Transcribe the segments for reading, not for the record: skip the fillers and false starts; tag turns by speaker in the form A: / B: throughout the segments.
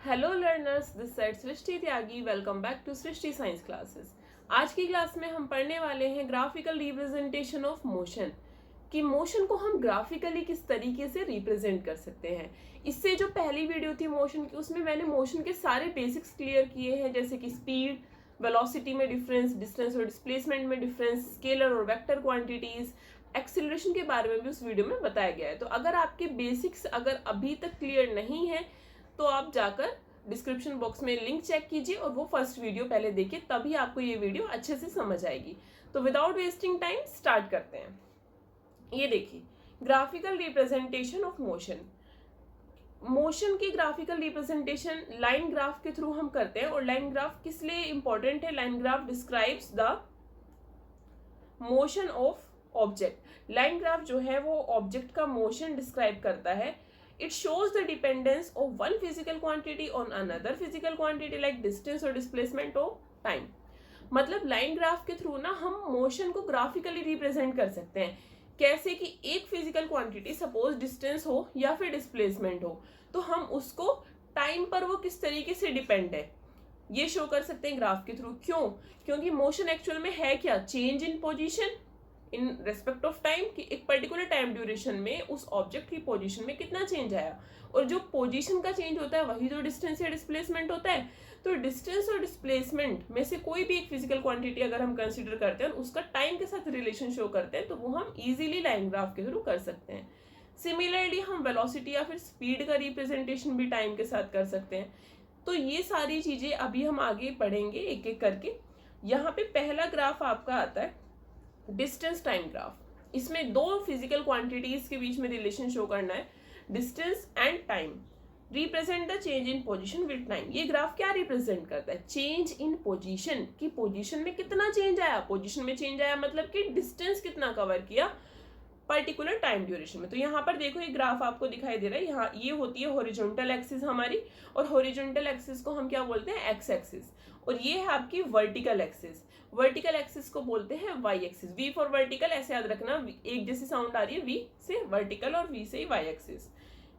A: Hello learners, this side Srishti Tyagi. Welcome back to Srishti science classes. आज की class में हम पढ़ने वाले हैं ग्राफिकल रिप्रेजेंटेशन ऑफ मोशन, कि मोशन को हम ग्राफिकली किस तरीके से रिप्रेजेंट कर सकते हैं। इससे जो पहली वीडियो थी मोशन की, उसमें मैंने मोशन के सारे बेसिक्स क्लियर किए हैं, जैसे कि स्पीड, वेलोसिटी में डिफरेंस, डिस्टेंस और डिस्प्लेसमेंट में डिफरेंस, स्केलर और वेक्टर क्वांटिटीज, एक्सीलरेशन के बारे में भी उस वीडियो में बताया गया है। तो अगर आपके बेसिक्स अगर अभी तक क्लियर नहीं है तो आप जाकर डिस्क्रिप्शन बॉक्स में लिंक चेक कीजिए और वो फर्स्ट वीडियो पहले देखिए, तभी आपको ये वीडियो अच्छे से समझ आएगी। तो विदाउट वेस्टिंग टाइम स्टार्ट करते हैं। ये देखिए, graphical representation of motion. Motion की ग्राफिकल रिप्रेजेंटेशन लाइन ग्राफ के थ्रू हम करते हैं। और लाइन ग्राफ किस लिए इंपॉर्टेंट है? Line graph describes the motion of object. Line graph जो है वो ऑब्जेक्ट का मोशन डिस्क्राइब करता है। It shows the dependence of one physical quantity on another physical quantity like distance or displacement or time। मतलब line graph के through ना हम मोशन को ग्राफिकली रिप्रेजेंट कर सकते हैं। कैसे कि एक फिजिकल क्वांटिटी सपोज डिस्टेंस हो या फिर डिस्प्लेसमेंट हो, तो हम उसको टाइम पर वो किस तरीके से डिपेंड है ये शो कर सकते हैं ग्राफ के थ्रू। क्यों? क्योंकि मोशन एक्चुअल में है क्या? Change in position in respect of time, कि एक पर्टिकुलर टाइम ड्यूरेशन में उस ऑब्जेक्ट की पोजीशन में कितना चेंज आया। और जो पोजीशन का चेंज होता है वही तो डिस्टेंस या डिस्प्लेसमेंट होता है। तो डिस्टेंस और डिस्प्लेसमेंट में से कोई भी एक फिजिकल क्वांटिटी अगर हम कंसीडर करते हैं, उसका टाइम के साथ रिलेशन शो करते हैं, तो वो हम इजीली लाइन ग्राफ के थ्रू कर सकते हैं। सिमिलरली हम वेलोसिटी या फिर स्पीड का रिप्रेजेंटेशन भी टाइम के साथ कर सकते हैं। तो ये सारी चीजें अभी हम आगे पढ़ेंगे एक एक करके। यहाँ पे पहला ग्राफ आपका आता है डिस्टेंस टाइम ग्राफ। इसमें दो फिजिकल क्वांटिटीज के बीच में रिलेशन शो करना है, distance and time. Represent the change in position with time. ये ग्राफ क्या रिप्रेजेंट करता है? चेंज इन पोजीशन, की पोजीशन में कितना चेंज आया। पोजीशन में चेंज आया मतलब कि डिस्टेंस कितना कवर किया पर्टिकुलर टाइम ड्यूरेशन में। तो यहाँ पर देखो, ये ग्राफ आपको दिखाई दे रहा है। यहाँ ये होती है हॉरिजॉन्टल एक्सिस हमारी, और हॉरिजॉन्टल एक्सिस को हम क्या बोलते हैं? X axis. और ये है आपकी वर्टिकल एक्सिस। वर्टिकल एक्सिस को बोलते हैं Y axis. V for vertical, ऐसे याद रखना, एक जैसी साउंड आ रही है, वी से वर्टिकल और वी से Y axis.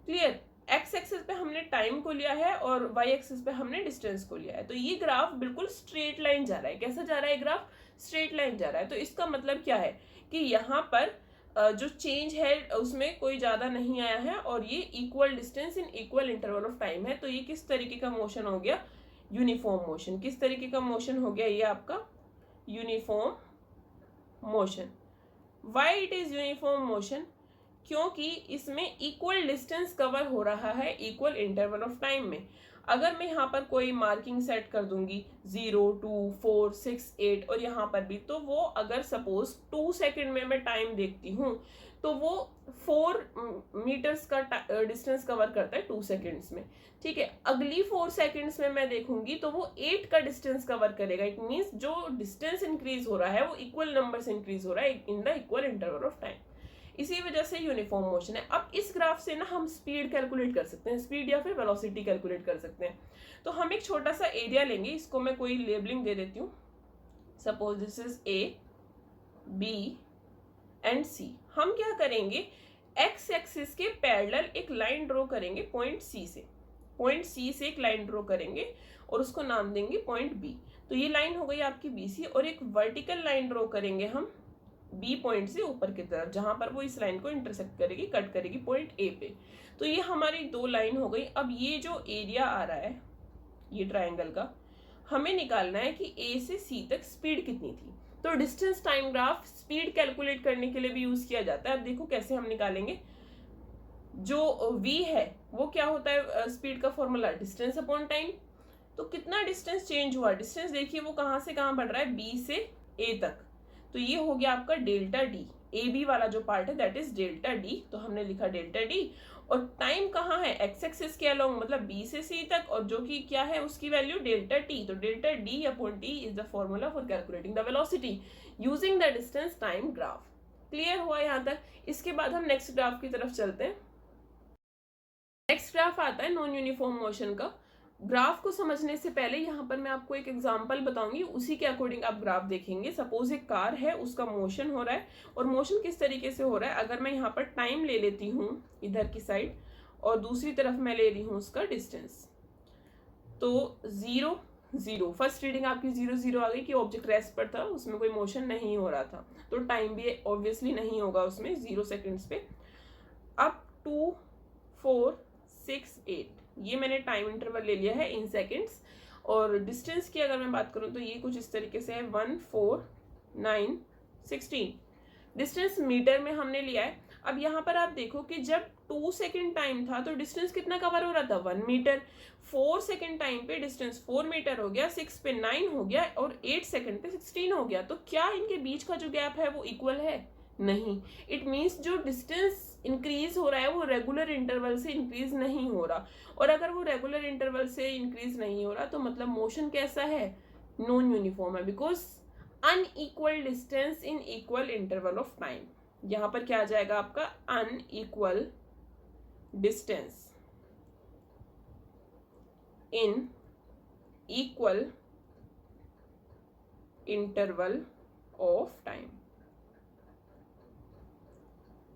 A: Clear? X axis पे हमने टाइम को लिया है और वाई एक्सिस पे हमने डिस्टेंस को लिया है। तो ये ग्राफ बिल्कुल स्ट्रेट लाइन जा रहा है। कैसा जा रहा है ग्राफ? स्ट्रेट लाइन जा रहा है। तो इसका मतलब क्या है कि यहाँ पर जो चेंज है उसमें कोई ज्यादा नहीं आया है, और ये equal distance in equal interval of time है। तो ये किस तरीके का मोशन हो गया? Uniform motion. किस तरीके का मोशन हो गया ये आपका? Uniform motion. Why it is uniform motion? क्योंकि इसमें इक्वल डिस्टेंस कवर हो रहा है इक्वल इंटरवल ऑफ टाइम में। अगर मैं यहाँ पर कोई मार्किंग सेट कर दूंगी 0, 2, 4, 6, 8 और यहाँ पर भी, तो वो अगर सपोज 2 सेकेंड में मैं टाइम देखती हूँ तो वो 4 मीटर्स का डिस्टेंस कवर करता है 2 सेकेंड्स में। ठीक है, अगली 4 सेकेंड्स में मैं देखूंगी तो वो 8 का डिस्टेंस कवर करेगा। इट मीन्स जो डिस्टेंस इंक्रीज हो रहा है वो इक्वल नंबर से इंक्रीज हो रहा है in the equal interval of time. इसी वजह से यूनिफॉर्म मोशन है। अब इस ग्राफ से ना हम स्पीड कैलकुलेट कर सकते हैं, स्पीड या फिर वेलोसिटी कैलकुलेट कर सकते हैं। तो हम एक छोटा सा एरिया लेंगे, इसको मैं कोई लेबलिंग दे देती हूँ। Suppose this is A, B and C. हम क्या करेंगे? एक्स एक्सिस के पैरेलल एक लाइन ड्रॉ करेंगे पॉइंट सी से। पॉइंट सी से एक लाइन ड्रॉ करेंगे और उसको नाम देंगे पॉइंट बी। तो ये लाइन हो गई आपकी बी सी, और एक वर्टिकल लाइन ड्रॉ करेंगे हम बी पॉइंट से ऊपर की तरफ, जहां पर वो इस लाइन को इंटरसेक्ट करेगी, कट करेगी पॉइंट ए पे। तो ये हमारी दो लाइन हो गई। अब ये जो एरिया आ रहा है ये ट्रायंगल का, हमें निकालना है कि ए से सी तक स्पीड कितनी थी। तो distance time graph speed calculate करने के लिए भी यूज किया जाता है। अब देखो कैसे हम निकालेंगे। जो v है वो क्या होता है? स्पीड का फॉर्मूला डिस्टेंस अपॉन टाइम। तो कितना डिस्टेंस चेंज हुआ? डिस्टेंस देखिए वो कहां से कहां बढ़ रहा है? बी से ए तक। तो ये हो गया आपका डेल्टा डी। ए बी वाला जो पार्ट है दैट इज डेल्टा डी, तो हमने लिखा डेल्टा डी। और टाइम कहाँ है? एक्स एक्सिस के अलोंग, मतलब बी से सी तक, और जो कि क्या है उसकी वैल्यू डेल्टा टी। तो delta D upon T is the formula for calculating the velocity using the distance time graph. Clear हुआ यहाँ तक? इसके बाद हम नेक्स्ट ग्राफ की तरफ चलते हैं। नेक्स्ट ग्राफ आता है नॉन यूनिफॉर्म मोशन का। ग्राफ को समझने से पहले यहाँ पर मैं आपको एक एग्जांपल बताऊंगी, उसी के अकॉर्डिंग आप ग्राफ देखेंगे। सपोज एक कार है, उसका मोशन हो रहा है, और मोशन किस तरीके से हो रहा है? अगर मैं यहाँ पर टाइम ले लेती हूँ इधर की साइड, और दूसरी तरफ मैं ले रही हूँ उसका डिस्टेंस। तो 0 0, फर्स्ट रीडिंग आपकी 0 0 आ गई कि ऑब्जेक्ट रेस्ट पर था, उसमें कोई मोशन नहीं हो रहा था, तो टाइम भी ऑब्वियसली नहीं होगा उसमें 0 सेकेंड्स पे। अब 2 4 6 8 ये मैंने टाइम इंटरवल ले लिया है इन सेकेंड्स। और डिस्टेंस की अगर मैं बात करूं तो ये कुछ इस तरीके से है 1 4 9 16। डिस्टेंस मीटर में हमने लिया है। अब यहाँ पर आप देखो कि जब 2 सेकेंड टाइम था तो डिस्टेंस कितना कवर हो रहा था 1 मीटर। 4 सेकेंड टाइम पे डिस्टेंस 4 मीटर हो गया, 6 पे 9 हो गया और 8 सेकेंड पे 16 हो गया। तो क्या इनके बीच का जो गैप है वो इक्वल है? नहीं। इट मीन्स जो डिस्टेंस इंक्रीज हो रहा है वो रेगुलर इंटरवल से इंक्रीज नहीं हो रहा, और अगर वो रेगुलर इंटरवल से इंक्रीज नहीं हो रहा तो मतलब मोशन कैसा है? नॉन यूनिफॉर्म है, because unequal distance in equal interval of time. यहां पर क्या आ जाएगा आपका? Unequal distance in equal interval of time.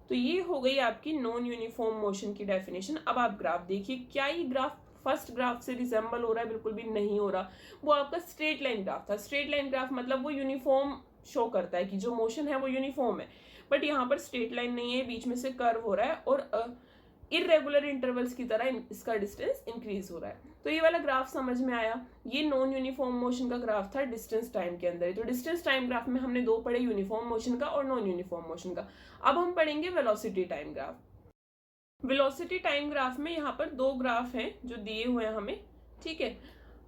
A: तो ये हो गई आपकी नॉन यूनिफॉर्म मोशन की डेफिनेशन। अब आप ग्राफ देखिए, क्या ये ग्राफ फर्स्ट ग्राफ से रिजेंबल हो रहा है? बिल्कुल भी नहीं हो रहा। वो आपका स्ट्रेट लाइन ग्राफ था। स्ट्रेट लाइन ग्राफ मतलब वो यूनिफॉर्म शो करता है कि जो मोशन है वो यूनिफॉर्म है, बट यहाँ पर स्ट्रेट लाइन नहीं है, बीच में से कर्व हो रहा है और इरेगुलर इंटरवल्स की तरह इसका डिस्टेंस इंक्रीज हो रहा है। तो ये वाला ग्राफ समझ में आया। ये नॉन यूनिफॉर्म मोशन का ग्राफ था डिस्टेंस टाइम के अंदर। तो डिस्टेंस टाइम ग्राफ में हमने दो पढ़े, यूनिफॉर्म मोशन का और नॉन यूनिफॉर्म मोशन का। अब हम पढ़ेंगे velocity time graph. Velocity time graph में यहाँ पर दो ग्राफ हैं जो दिए हुए हैं हमें, ठीक है।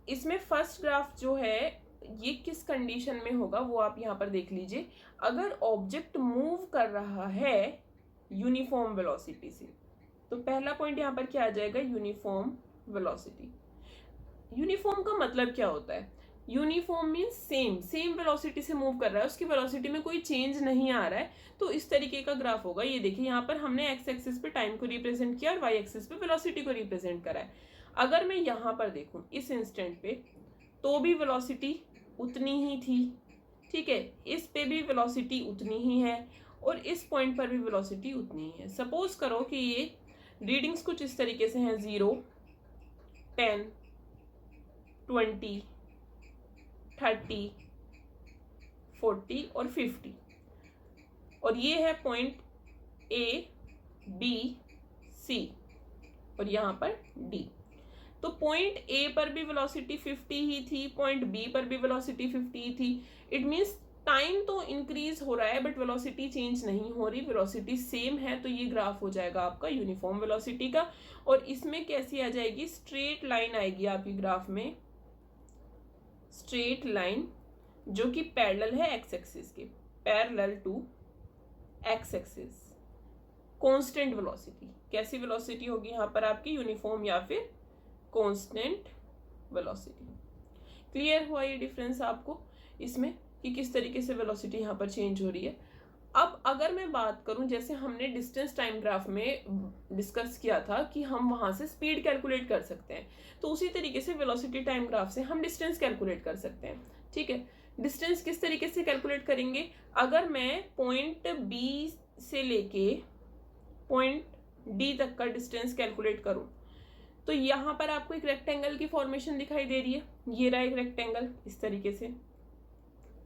A: इसमें फर्स्ट ग्राफ जो है ये किस कंडीशन में होगा वो आप यहाँ पर देख लीजिए। अगर ऑब्जेक्ट मूव कर रहा है यूनिफॉर्म वेलोसिटी से, तो पहला पॉइंट यहाँ पर क्या आ जाएगा? Uniform velocity. यूनिफॉर्म का मतलब क्या होता है? यूनिफॉर्म मीन्स सेम वेलोसिटी से मूव कर रहा है, उसकी वेलोसिटी में कोई चेंज नहीं आ रहा है। तो इस तरीके का ग्राफ होगा। ये देखिए यहाँ पर हमने एक्स एक्सिस पे टाइम को रिप्रेजेंट किया और वाई एक्सिस पे वेलोसिटी को रिप्रेजेंट करा है। अगर मैं यहाँ पर देखूं इस इंस्टेंट पे, तो भी वेलोसिटी उतनी ही थी, ठीक है। इस पे भी वेलोसिटी उतनी ही है और इस पॉइंट पर भी वेलोसिटी उतनी ही है। सपोज करो कि ये रीडिंग्स कुछ इस तरीके से हैं 0 10 20 30 40 और 50, और ये है पॉइंट A B C और यहाँ पर D। तो पॉइंट A पर भी वेलोसिटी 50 ही थी, पॉइंट B पर भी वेलोसिटी 50 ही थी। इट मीन्स टाइम तो इंक्रीज हो रहा है बट वेलोसिटी चेंज नहीं हो रही, वेलोसिटी सेम है। तो ये ग्राफ हो जाएगा आपका यूनिफॉर्म वेलोसिटी का। और इसमें कैसी आ जाएगी? स्ट्रेट लाइन आएगी आपकी ग्राफ में, स्ट्रेट लाइन जो कि पैरेलल है एक्स एक्सिस के, parallel to X axis. Constant velocity, कैसी वेलोसिटी होगी यहाँ पर आपकी? यूनिफॉर्म या फिर कांस्टेंट वेलोसिटी। क्लियर हुआ ये डिफरेंस आपको इसमें कि किस तरीके से वेलोसिटी यहाँ पर चेंज हो रही है। अब अगर मैं बात करूं, जैसे हमने डिस्टेंस टाइम ग्राफ में डिस्कस किया था कि हम वहां से स्पीड कैलकुलेट कर सकते हैं, तो उसी तरीके से वेलोसिटी टाइम ग्राफ से हम डिस्टेंस कैलकुलेट कर सकते हैं, ठीक है। डिस्टेंस किस तरीके से कैलकुलेट करेंगे? अगर मैं पॉइंट बी से लेके पॉइंट डी तक का डिस्टेंस कैलकुलेट करूं, तो यहाँ पर आपको एक रेक्टेंगल की फॉर्मेशन दिखाई दे रही है। ये रहा एक रेक्टेंगल इस तरीके से,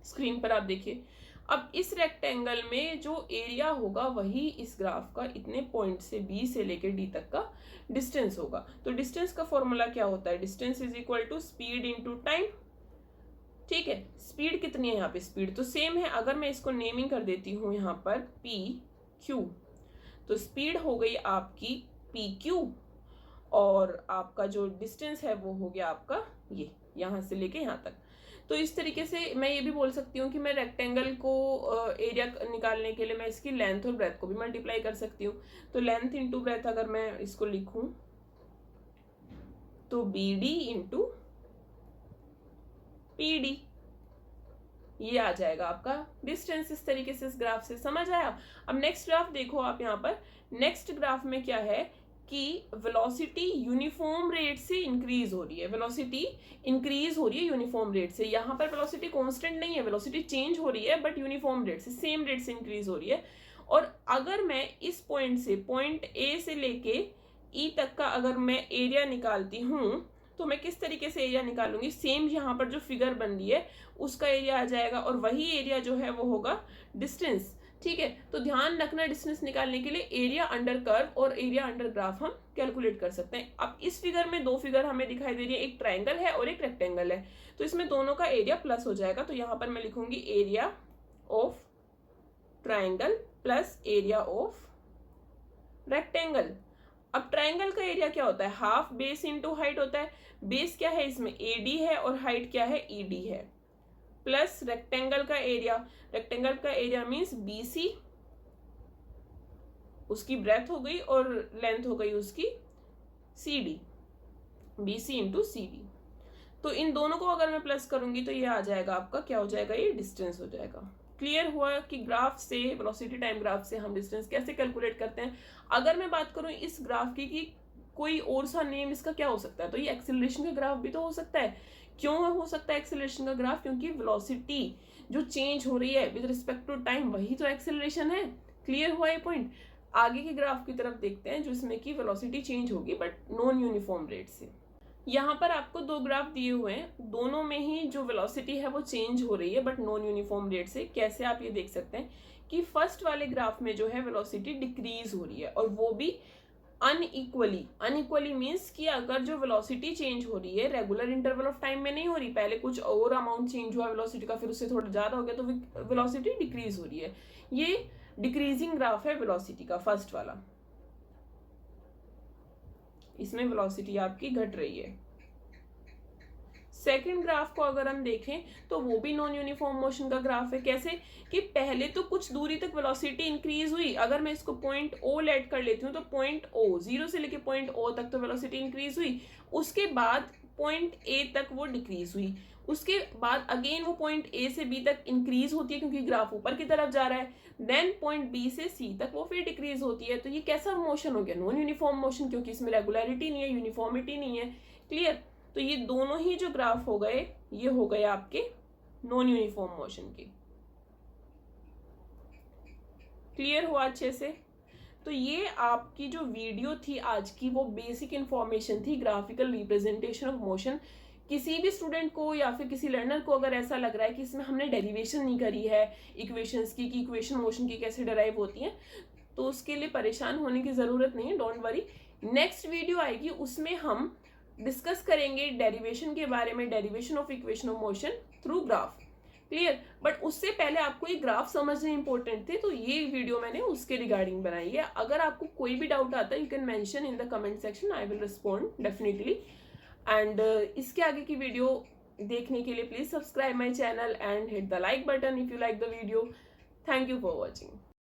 A: स्क्रीन पर आप देखिए। अब इस रेक्टेंगल में जो एरिया होगा वही इस ग्राफ का इतने पॉइंट से बी से लेकर डी तक का डिस्टेंस होगा। तो डिस्टेंस का फॉर्मूला क्या होता है? Distance is equal to speed into time, ठीक है। स्पीड कितनी है यहाँ पे? स्पीड तो सेम है। अगर मैं इसको नेमिंग कर देती हूँ यहाँ पर पी क्यू, तो स्पीड हो गई आपकी पी क्यू और आपका जो डिस्टेंस है वो हो गया आपका ये यहाँ से लेके यहाँ तक। तो इस तरीके से मैं ये भी बोल सकती हूँ कि मैं रेक्टेंगल को एरिया निकालने के लिए मैं इसकी लेंथ और ब्रेथ को भी मल्टीप्लाई कर सकती हूँ। तो लेंथ इंटू ब्रेथ अगर मैं इसको लिखूं तो B D into P D, ये आ जाएगा आपका डिस्टेंस। इस तरीके से इस ग्राफ से समझ आया। अब नेक्स्ट ग्राफ देखो आप यहाँ पर। नेक्स्ट ग्राफ में क्या है कि वेलोसिटी यूनिफॉर्म रेट से इंक्रीज हो रही है, वेलोसिटी इंक्रीज हो रही है यूनिफॉर्म रेट से। यहाँ पर वेलोसिटी कांस्टेंट नहीं है, वेलोसिटी चेंज हो रही है बट यूनिफॉर्म रेट से, सेम रेट से इंक्रीज हो रही है। और अगर मैं इस पॉइंट से, पॉइंट ए से लेके ई तक का अगर मैं एरिया निकालती हूँ, तो मैं किस तरीके से एरिया निकालूंगी, सेम यहाँ पर जो फिगर बन रही है उसका एरिया आ जाएगा और वही एरिया जो है वो होगा डिस्टेंस। ठीक है, तो ध्यान रखना डिस्टेंस निकालने के लिए एरिया अंडर कर्व और एरिया अंडर ग्राफ हम कैलकुलेट कर सकते हैं। अब इस फिगर में दो फिगर हमें दिखाई दे रही है, एक ट्रायंगल है और एक रेक्टेंगल है, तो इसमें दोनों का एरिया प्लस हो जाएगा। तो यहाँ पर मैं लिखूंगी area of triangle plus area of rectangle. अब ट्रायंगल का एरिया क्या होता है, हाफ बेस इंटू हाइट होता है। बेस क्या है इसमें, एडी है, और हाइट क्या है, ईडी है, प्लस रेक्टेंगल का एरिया। रेक्टेंगल का एरिया मीन्स बीसी, उसकी ब्रेथ हो गई और लेंथ हो गई उसकी सीडी, बीसी इंटू सीडी। तो इन दोनों को अगर मैं प्लस करूंगी तो ये आ जाएगा आपका, क्या हो जाएगा, ये डिस्टेंस हो जाएगा। क्लियर हुआ कि ग्राफ से, वेलोसिटी टाइम ग्राफ से हम डिस्टेंस कैसे कैलकुलेट करते हैं। अगर मैं बात करूं इस ग्राफ की कि कोई और सा नेम इसका क्या हो सकता है, तो ये एक्सेलरेशन का ग्राफ भी तो हो सकता है। क्यों हो सकता है एक्सेलरेशन का ग्राफ, क्योंकि वेलोसिटी जो चेंज हो रही है विद रिस्पेक्ट टू टाइम वही तो एक्सेलरेशन है। क्लियर हुआ ये पॉइंट। आगे के ग्राफ की तरफ देखते हैं जिसमें कि वेलोसिटी चेंज होगी बट नॉन यूनिफॉर्म रेट से। यहाँ पर आपको दो ग्राफ दिए हुए हैं, दोनों में ही जो वेलोसिटी है वो चेंज हो रही है बट नॉन यूनिफॉर्म रेट से। कैसे, आप ये देख सकते हैं कि फर्स्ट वाले ग्राफ में जो है वेलोसिटी डिक्रीज हो रही है और वो भी अनइक्वली। अनइक्वली मीन्स कि अगर जो वेलोसिटी चेंज हो रही है रेगुलर इंटरवल ऑफ टाइम में नहीं हो रही, पहले कुछ और अमाउंट चेंज हुआ वेलोसिटी का, फिर उससे थोड़ा ज्यादा हो गया तो वेलोसिटी डिक्रीज हो रही है। ये डिक्रीजिंग ग्राफ है वेलोसिटी का, फर्स्ट वाला। इसमें वेलोसिटी आपकी घट रही है। सेकंड ग्राफ को अगर हम देखें तो वो भी नॉन यूनिफॉर्म मोशन का ग्राफ है। कैसे कि पहले तो कुछ दूरी तक वेलोसिटी इंक्रीज हुई, अगर मैं इसको पॉइंट ओ लेट कर लेती हूँ तो पॉइंट ओ, जीरो से लेके पॉइंट ओ तक तो वेलोसिटी इंक्रीज हुई, उसके बाद पॉइंट ए तक वो डिक्रीज हुई, उसके बाद अगेन वो पॉइंट ए से बी तक इंक्रीज होती है क्योंकि ग्राफ ऊपर की तरफ जा रहा है, देन पॉइंट बी से सी तक वो फिर डिक्रीज होती है। तो ये कैसा मोशन हो गया, नॉन यूनिफॉर्म मोशन, क्योंकि इसमें रेगुलरिटी नहीं है, यूनिफॉर्मिटी नहीं है। क्लियर। तो ये दोनों ही जो ग्राफ हो गए ये हो गए आपके नॉन यूनिफॉर्म मोशन के। क्लियर हुआ अच्छे से। तो ये आपकी जो वीडियो थी आज की वो बेसिक इंफॉर्मेशन थी, ग्राफिकल रिप्रेजेंटेशन ऑफ मोशन। किसी भी स्टूडेंट को या फिर किसी लर्नर को अगर ऐसा लग रहा है कि इसमें हमने डेरिवेशन नहीं करी है इक्वेशंस की, कि इक्वेशन मोशन की कैसे डिराइव होती हैं, तो उसके लिए परेशान होने की जरूरत नहीं है, डोंट वरी। नेक्स्ट वीडियो आएगी उसमें हम डिस्कस करेंगे डेरिवेशन के बारे में, derivation of equation of motion through graph. Clear. But उससे पहले आपको ये ग्राफ समझने इंपॉर्टेंट थे, तो ये वीडियो मैंने उसके रिगार्डिंग बनाई है। अगर आपको कोई भी डाउट आता है you can mention in the comment section, I will respond definitely. And इसके आगे की वीडियो देखने के लिए please subscribe my channel and hit the like button if you like the video. Thank you for watching.